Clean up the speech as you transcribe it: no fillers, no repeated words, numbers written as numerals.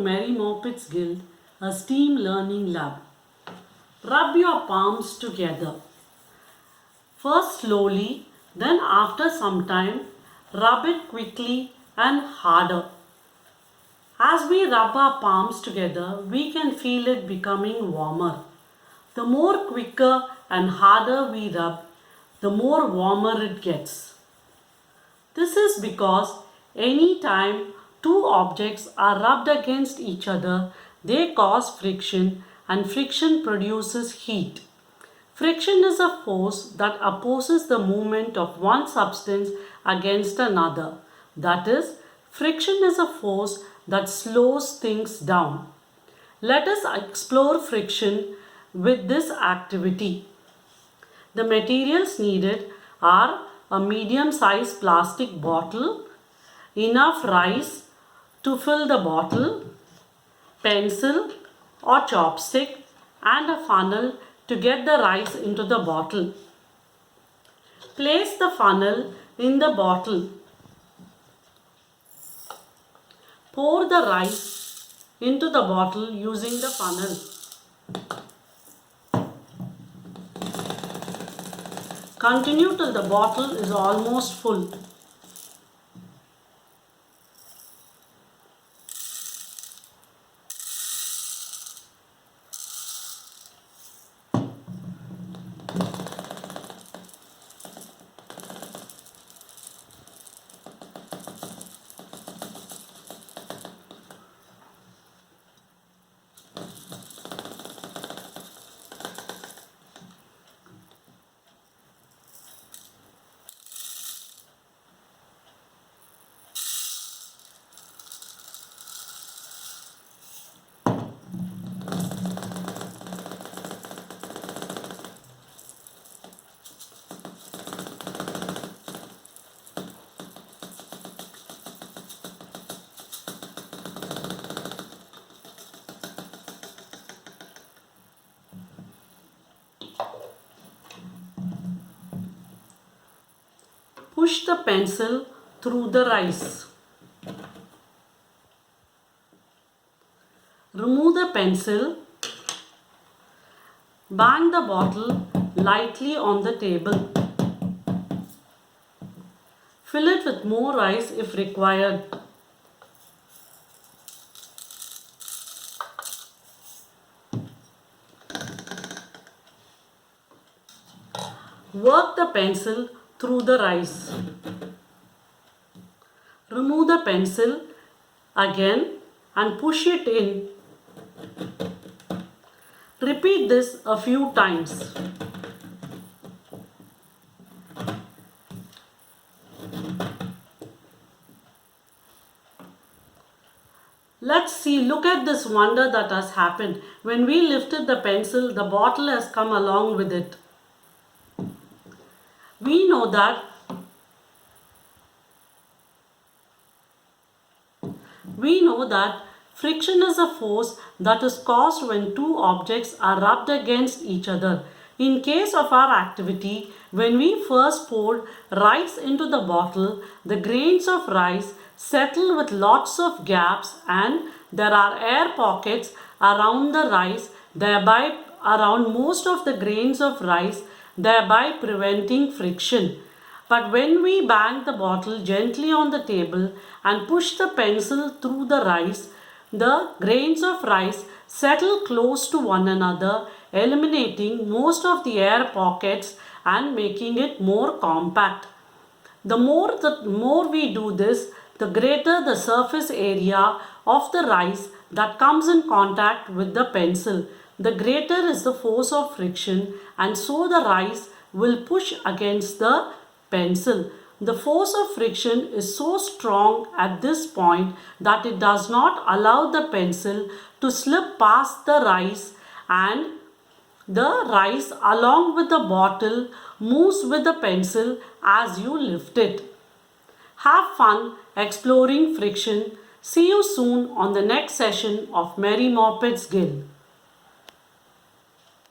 Mary Moppet's Guild, a STEAM learning lab. Rub your palms together. First slowly, then after some time, rub it quickly and harder. As we rub our palms together, we can feel it becoming warmer. The more quicker and harder we rub, the more warmer it gets. This is because any time two objects are rubbed against each other, they cause friction, and friction produces heat. Friction is a force that opposes the movement of one substance against another. That is, friction is a force that slows things down. Let us explore friction with this activity. The materials needed are a medium-sized plastic bottle, enough rice to fill the bottle, pencil or chopstick, and a funnel to get the rice into the bottle. Place the funnel in the bottle. Pour the rice into the bottle using the funnel. Continue till the bottle is almost full. Push the pencil through the rice. Remove the pencil. Bang the bottle lightly on the table. Fill it with more rice if required. Work the pencil through the rice. Remove the pencil again and push it in. Repeat this a few times. Let's see, look at this wonder that has happened. When we lifted the pencil, the bottle has come along with it. We know that friction is a force that is caused when two objects are rubbed against each other. In case of our activity, when we first poured rice into the bottle, the grains of rice settle with lots of gaps and there are air pockets around the rice, thereby around most of the grains of rice, thereby preventing friction. But when we bang the bottle gently on the table and push the pencil through the rice, the grains of rice settle close to one another, eliminating most of the air pockets and making it more compact. The more we do this, the greater the surface area of the rice that comes in contact with the pencil. The greater is the force of friction, and so the rice will push against the pencil. The force of friction is so strong at this point that it does not allow the pencil to slip past the rice, and the rice along with the bottle moves with the pencil as you lift it. Have fun exploring friction. See you soon on the next session of Mary Moppet's Guild.